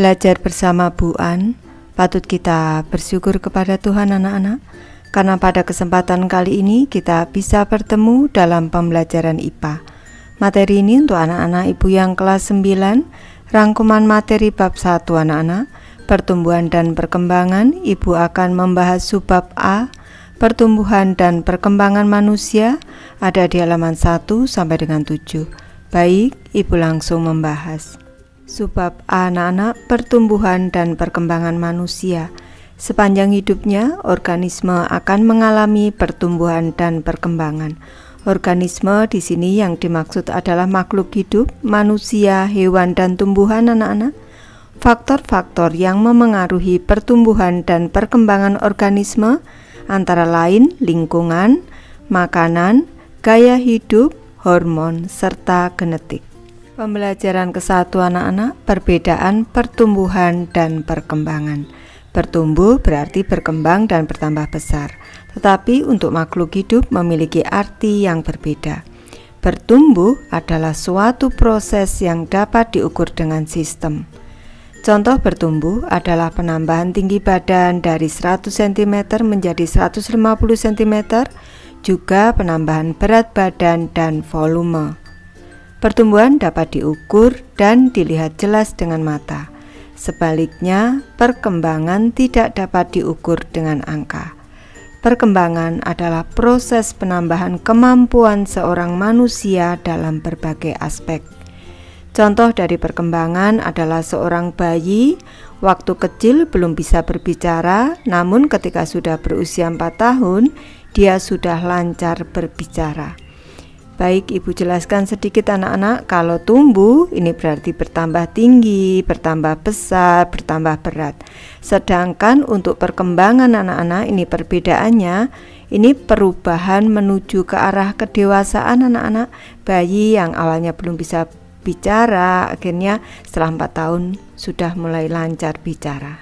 Belajar bersama Bu An, patut kita bersyukur kepada Tuhan anak-anak, karena pada kesempatan kali ini kita bisa bertemu dalam pembelajaran IPA. Materi ini untuk anak-anak ibu yang kelas 9, rangkuman materi bab 1 anak-anak, pertumbuhan dan perkembangan. Ibu akan membahas subbab A, pertumbuhan dan perkembangan manusia, ada di halaman 1 sampai dengan 7. Baik, ibu langsung membahas. Subbab A anak-anak, pertumbuhan dan perkembangan manusia. Sepanjang hidupnya, organisme akan mengalami pertumbuhan dan perkembangan. Organisme di sini yang dimaksud adalah makhluk hidup, manusia, hewan dan tumbuhan anak-anak. Faktor-faktor yang memengaruhi pertumbuhan dan perkembangan organisme antara lain lingkungan, makanan, gaya hidup, hormon, serta genetik. Pembelajaran ke-1 anak-anak, perbedaan pertumbuhan dan perkembangan. Bertumbuh berarti berkembang dan bertambah besar, tetapi untuk makhluk hidup memiliki arti yang berbeda. Bertumbuh adalah suatu proses yang dapat diukur dengan sistem. Contoh bertumbuh adalah penambahan tinggi badan dari 100 cm menjadi 150 cm, juga penambahan berat badan dan volume. Pertumbuhan dapat diukur dan dilihat jelas dengan mata. Sebaliknya, perkembangan tidak dapat diukur dengan angka. Perkembangan adalah proses penambahan kemampuan seorang manusia dalam berbagai aspek. Contoh dari perkembangan adalah seorang bayi, waktu kecil belum bisa berbicara, namun ketika sudah berusia 4 tahun, dia sudah lancar berbicara. Baik, ibu jelaskan sedikit anak-anak. Kalau tumbuh ini berarti bertambah tinggi, bertambah besar, bertambah berat. Sedangkan untuk perkembangan anak-anak ini perbedaannya, ini perubahan menuju ke arah kedewasaan anak-anak. Bayi yang awalnya belum bisa bicara, akhirnya setelah 4 tahun sudah mulai lancar bicara.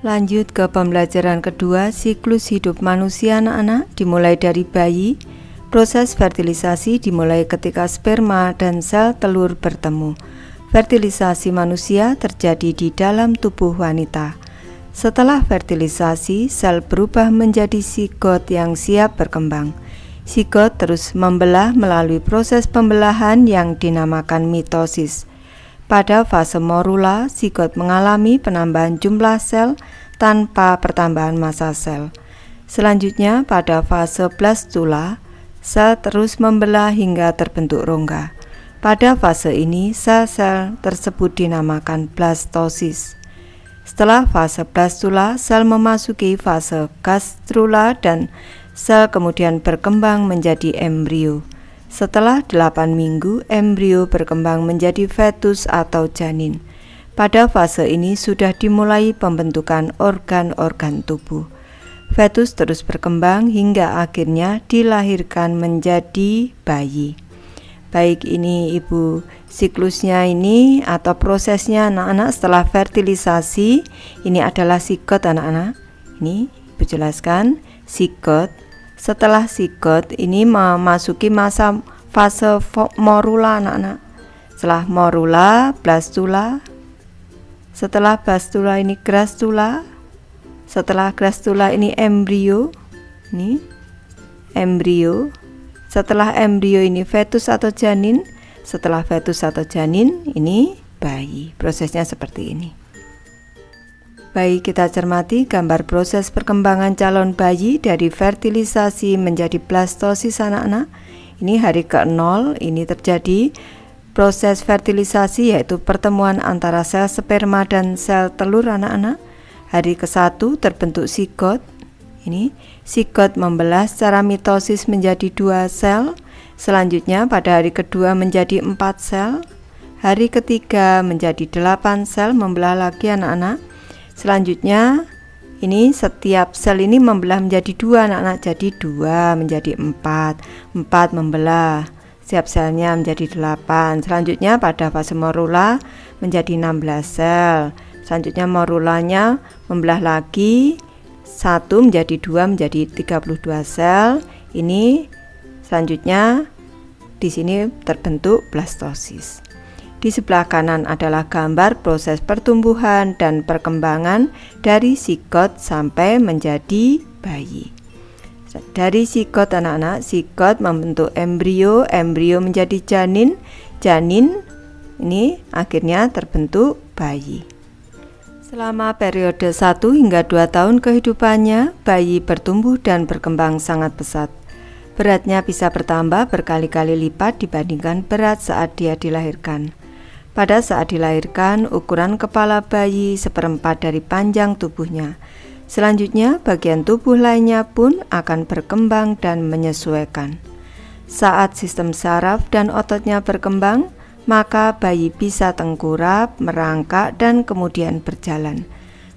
Lanjut ke pembelajaran kedua, siklus hidup manusia anak-anak dimulai dari bayi. Proses fertilisasi dimulai ketika sperma dan sel telur bertemu. Fertilisasi manusia terjadi di dalam tubuh wanita. Setelah fertilisasi, sel berubah menjadi sigot yang siap berkembang. Sigot terus membelah melalui proses pembelahan yang dinamakan mitosis. Pada fase morula, sigot mengalami penambahan jumlah sel tanpa pertambahan massa sel. Selanjutnya, pada fase blastula, sel terus membelah hingga terbentuk rongga. Pada fase ini, sel-sel tersebut dinamakan blastosis. Setelah fase blastula, sel memasuki fase gastrula dan sel kemudian berkembang menjadi embrio. Setelah 8 minggu, embrio berkembang menjadi fetus atau janin. Pada fase ini sudah dimulai pembentukan organ-organ tubuh. Fetus terus berkembang hingga akhirnya dilahirkan menjadi bayi. Baik, ini ibu siklusnya ini atau prosesnya anak-anak setelah fertilisasi. Ini adalah sigot anak-anak. Ini ibu jelaskan sigot. Setelah sigot ini memasuki masa fase morula anak-anak. Setelah morula, blastula. Setelah blastula ini gastrula. Setelah gastrula ini embrio. Ini embrio. Setelah embrio ini fetus atau janin. Setelah fetus atau janin ini bayi. Prosesnya seperti ini. Baik, kita cermati gambar proses perkembangan calon bayi dari fertilisasi menjadi blastosis anak-anak. Ini hari ke-0 ini terjadi proses fertilisasi, yaitu pertemuan antara sel sperma dan sel telur anak-anak. Hari ke-1 terbentuk sigot. Ini sigot membelah secara mitosis menjadi 2 sel. Selanjutnya pada hari kedua menjadi 4 sel. Hari ketiga menjadi 8 sel membelah lagi anak-anak. Selanjutnya ini setiap sel ini membelah menjadi 2 anak-anak, jadi 2 menjadi 4. 4 membelah, setiap selnya menjadi 8. Selanjutnya pada fase morula menjadi 16 sel. Selanjutnya morulanya membelah lagi 1 menjadi 2 menjadi 32 sel. Ini selanjutnya di sini terbentuk blastosis. Di sebelah kanan adalah gambar proses pertumbuhan dan perkembangan dari sigot sampai menjadi bayi. Dari sigot anak-anak, sigot membentuk embrio, embrio menjadi janin, janin ini akhirnya terbentuk bayi. Selama periode 1 hingga 2 tahun kehidupannya, bayi bertumbuh dan berkembang sangat pesat. Beratnya bisa bertambah berkali-kali lipat dibandingkan berat saat dia dilahirkan. Pada saat dilahirkan, ukuran kepala bayi seperempat dari panjang tubuhnya. Selanjutnya, bagian tubuh lainnya pun akan berkembang dan menyesuaikan. Saat sistem saraf dan ototnya berkembang, maka bayi bisa tengkurap, merangkak, dan kemudian berjalan.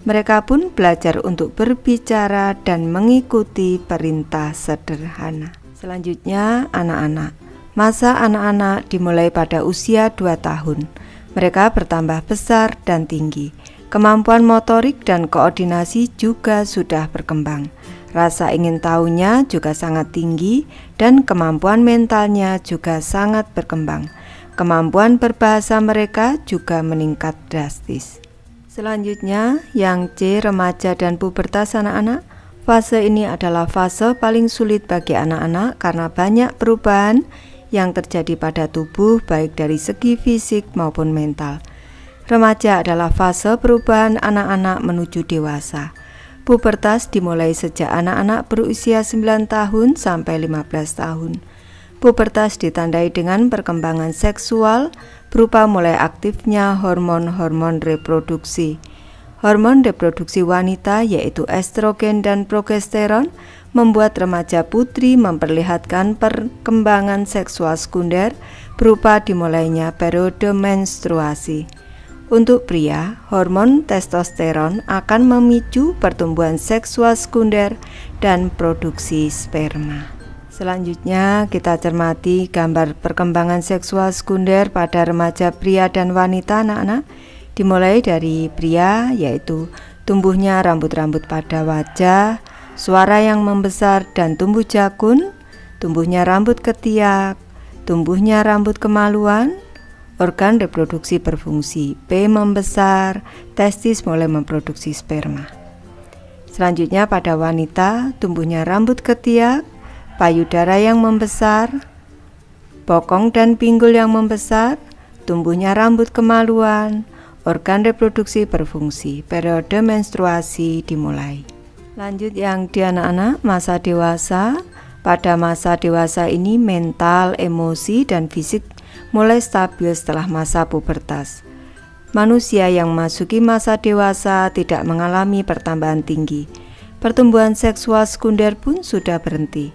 Mereka pun belajar untuk berbicara dan mengikuti perintah sederhana. Selanjutnya, anak-anak. Masa anak-anak dimulai pada usia 2 tahun. Mereka bertambah besar dan tinggi. Kemampuan motorik dan koordinasi juga sudah berkembang. Rasa ingin tahunya juga sangat tinggi dan kemampuan mentalnya juga sangat berkembang. Kemampuan berbahasa mereka juga meningkat drastis. Selanjutnya, yang C, remaja dan pubertas anak-anak. Fase ini adalah fase paling sulit bagi anak-anak karena banyak perubahan yang terjadi pada tubuh baik dari segi fisik maupun mental. Remaja adalah fase perubahan anak-anak menuju dewasa. Pubertas dimulai sejak anak-anak berusia 9 tahun sampai 15 tahun. Pubertas ditandai dengan perkembangan seksual berupa mulai aktifnya hormon-hormon reproduksi. Hormon reproduksi wanita yaitu estrogen dan progesteron membuat remaja putri memperlihatkan perkembangan seksual sekunder berupa dimulainya periode menstruasi. Untuk pria, hormon testosteron akan memicu pertumbuhan seksual sekunder dan produksi sperma. Selanjutnya kita cermati gambar perkembangan seksual sekunder pada remaja pria dan wanita anak-anak. Dimulai dari pria yaitu tumbuhnya rambut-rambut pada wajah, suara yang membesar dan tumbuh jakun, tumbuhnya rambut ketiak, tumbuhnya rambut kemaluan, organ reproduksi berfungsi, P membesar, testis mulai memproduksi sperma. Selanjutnya pada wanita, tumbuhnya rambut ketiak, payudara yang membesar, bokong dan pinggul yang membesar, tumbuhnya rambut kemaluan, organ reproduksi berfungsi, periode menstruasi dimulai. Lanjut yang di anak-anak masa dewasa. Pada masa dewasa ini mental, emosi, dan fisik mulai stabil setelah masa pubertas. Manusia yang memasuki masa dewasa tidak mengalami pertambahan tinggi. Pertumbuhan seksual sekunder pun sudah berhenti.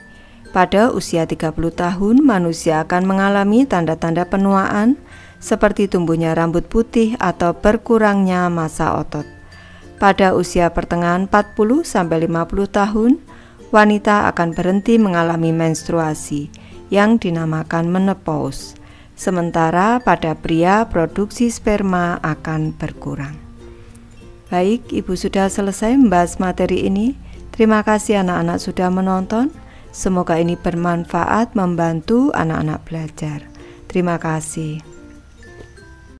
Pada usia 30 tahun, manusia akan mengalami tanda-tanda penuaan seperti tumbuhnya rambut putih atau berkurangnya massa otot. Pada usia pertengahan 40-50 tahun, wanita akan berhenti mengalami menstruasi yang dinamakan menopause. Sementara pada pria produksi sperma akan berkurang. Baik, Ibu sudah selesai membahas materi ini. Terima kasih anak-anak sudah menonton. Semoga ini bermanfaat membantu anak-anak belajar. Terima kasih.